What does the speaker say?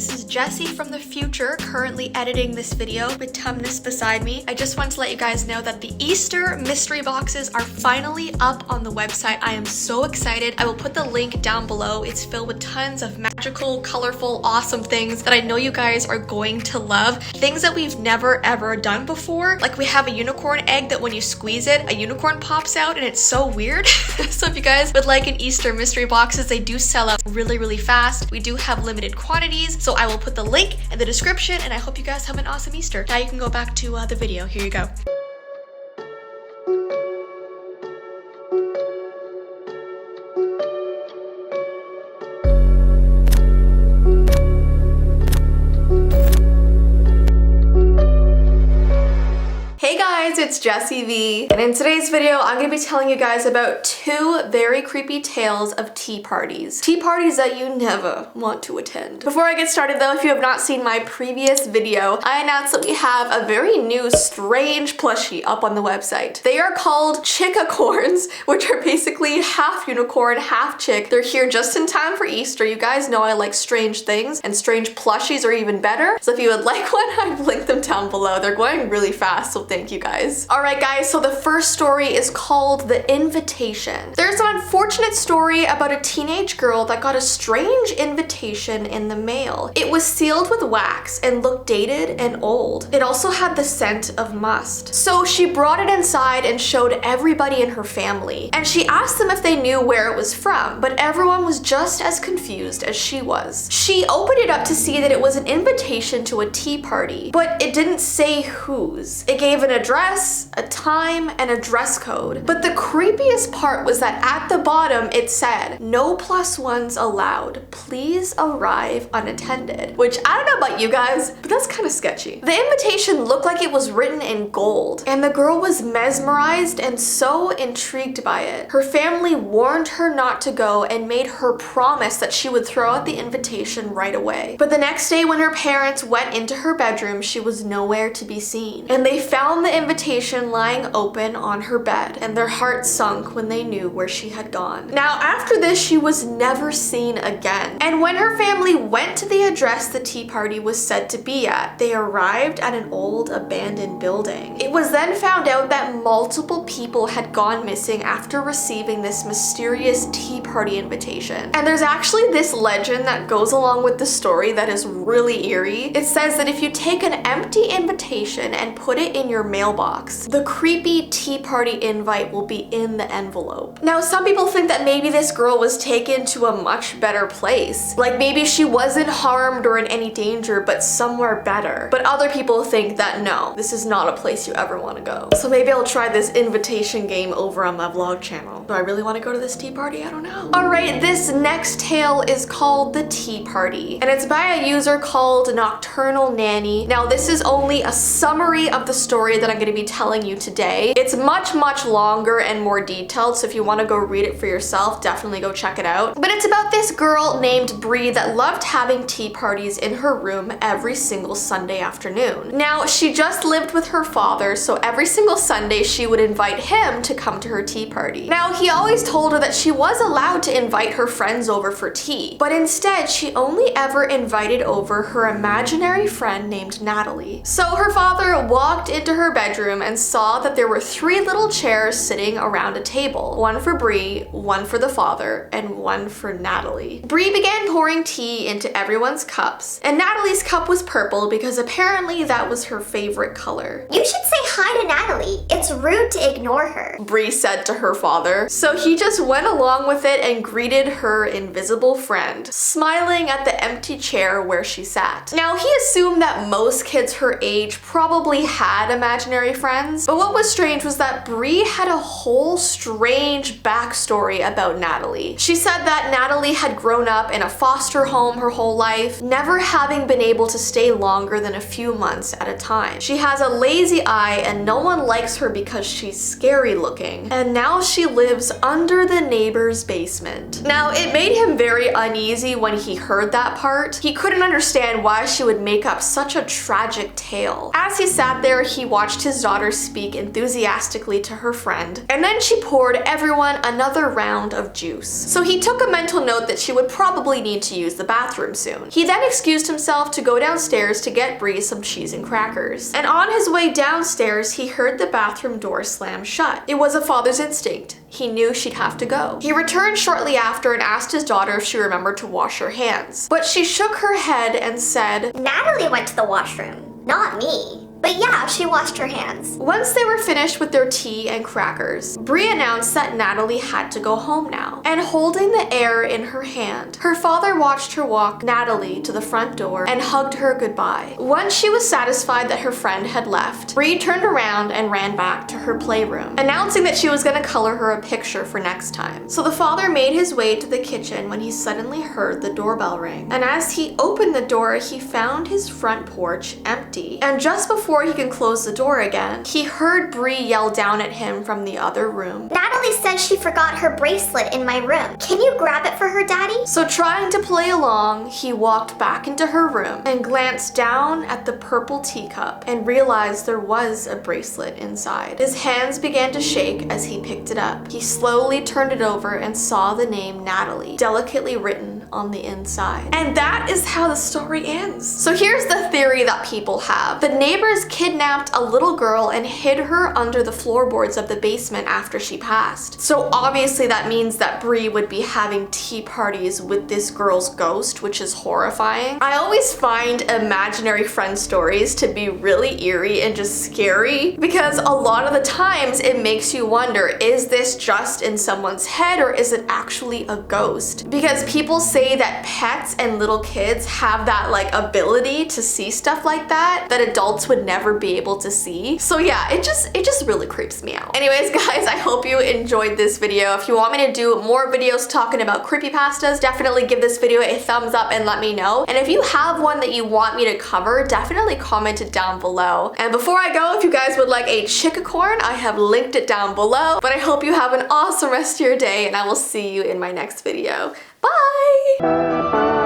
this is Jessii from the future, currently editing this video with Tumnus beside me. I just wanted to let you guys know that the Easter mystery boxes are finally up on the website. I am so excited. I will put the link down below. It's filled with tons of magical, colorful, awesome things that I know you guys are going to love. Things that we've never ever done before. Like we have a unicorn egg that when you squeeze it, a unicorn pops out and it's so weird. So if you guys would like an Easter mystery boxes, they do sell out really fast. We do have limited quantities, so I will put the link in the description, and I hope you guys have an awesome Easter. Now you can go back to the video. Here you go. Hey guys, it's Jessii Vee, and in today's video I'm going to be telling you guys about two very creepy tales of tea parties. Tea parties that you never want to attend. Before I get started though, if you have not seen my previous video, I announced that we have a very new strange plushie up on the website. They are called chickacorns, which are basically half unicorn, half chick. They're here just in time for Easter. You guys know I like strange things, and strange plushies are even better. So if you would like one, I've linked them down below. They're going really fast, so thank you guys. Alright guys, so the first story is called The Invitation. There's an unfortunate story about a teenage girl that got a strange invitation in the mail. It was sealed with wax and looked dated and old. It also had the scent of must. So she brought it inside and showed everybody in her family. And she asked them if they knew where it was from, but everyone was just as confused as she was. She opened it up to see that it was an invitation to a tea party, but it didn't say whose. It gave an address, a time, and a dress code. But the creepiest part was that at the bottom it said, "No +1s allowed. Please arrive unattended." Which I don't know about you guys, but that's kind of sketchy. The invitation looked like it was written in gold, and the girl was mesmerized and so intrigued by it. Her family warned her not to go and made her promise that she would throw out the invitation right away. But the next day when her parents went into her bedroom, she was nowhere to be seen. And they found the invitation lying open on her bed, and their hearts sunk when they knew where she had gone. Now after this, she was never seen again. And when her family went to the address the tea party was said to be at, they arrived at an old abandoned building. It was then found out that multiple people had gone missing after receiving this mysterious tea party invitation. And there's actually this legend that goes along with the story that is really eerie. It says that if you take an empty invitation and put it in your mailbox, the creepy tea party invite will be in the envelope. Now some people think that maybe this girl was taken to a much better place. Like maybe she wasn't harmed or in any danger, but somewhere better. But other people think that no, this is not a place you ever want to go. So maybe I'll try this invitation game over on my vlog channel. Do I really want to go to this tea party? I don't know. Alright, this next tale is called The Tea Party, and it's by a user called Nocturnal Nanny. Now this is only a summary of the story that I'm going to be telling you today. It's much longer and more detailed, so if you want to go read it for yourself, definitely go check it out. But it's about this girl named Bree that loved having tea parties in her room every single Sunday afternoon. Now she just lived with her father, so every single Sunday she would invite him to come to her tea party. Now he always told her that she was allowed to invite her friends over for tea, but instead she only ever invited over her imaginary friend named Natalie. So her father walked into her bedroom and saw that there were 3 little chairs sitting around a table. One for Bree, one for the father, and one for Natalie. Bree began pouring tea into everyone's cups, and Natalie's cup was purple because apparently that was her favorite color. "You should say hi to Natalie. It's rude to ignore her," Bree said to her father. So he just went along with it and greeted her invisible friend, smiling at the empty chair where she sat. Now he assumed that most kids her age probably had imaginary friends, but what was strange was that Bree had a whole strange backstory about Natalie. She said that Natalie had grown up in a foster home her whole life, never having been able to stay longer than a few months at a time. She has a lazy eye and no one likes her because she's scary looking. And now she lives under the neighbor's basement. Now, it made him very uneasy when he heard that part. He couldn't understand why she would make up such a tragic tale. As he sat there, he watched his daughter speak enthusiastically to her friend, and then she poured everyone another round of juice. So he took a mental note that she would probably need to use the bathroom soon. He then excused himself to go downstairs to get Bree some cheese and crackers. And on his way downstairs, he heard the bathroom door slam shut. It was a father's instinct. He knew she'd have to go. He returned shortly after and asked his daughter if she remembered to wash her hands. But she shook her head and said, Natalie went to the washroom, not me. But yeah, she washed her hands. Once they were finished with their tea and crackers, Bree announced that Natalie had to go home now. And holding the air in her hand, her father watched her walk Natalie to the front door and hugged her goodbye. Once she was satisfied that her friend had left, Bree turned around and ran back to her playroom, announcing that she was going to color her a picture for next time. So the father made his way to the kitchen when he suddenly heard the doorbell ring. And as he opened the door, he found his front porch empty. And just before he could close the door again, he heard Bree yell down at him from the other room. Natalie said she forgot her bracelet in my room. Can you grab it for her, Daddy? So trying to play along, he walked back into her room and glanced down at the purple teacup and realized there was a bracelet inside. His hands began to shake as he picked it up. He slowly turned it over and saw the name Natalie delicately written on the inside. And that is how the story ends. So here's the theory that people have. The neighbors kidnapped a little girl and hid her under the floorboards of the basement after she passed. So obviously that means that Bree would be having tea parties with this girl's ghost, which is horrifying. I always find imaginary friend stories to be really eerie and just scary because a lot of the times it makes you wonder, is this just in someone's head or is it actually a ghost? Because people say that pets and little kids have that like ability to see stuff like that adults would never be able to see. So yeah, it just really creeps me out. Anyways, guys, I hope you enjoyed this video. If you want me to do more videos talking about creepypastas, definitely give this video a thumbs up and let me know. And if you have one that you want me to cover, definitely comment it down below. And before I go, if you guys would like a chickacorn, I have linked it down below. But I hope you have an awesome rest of your day and I will see you in my next video. Bye!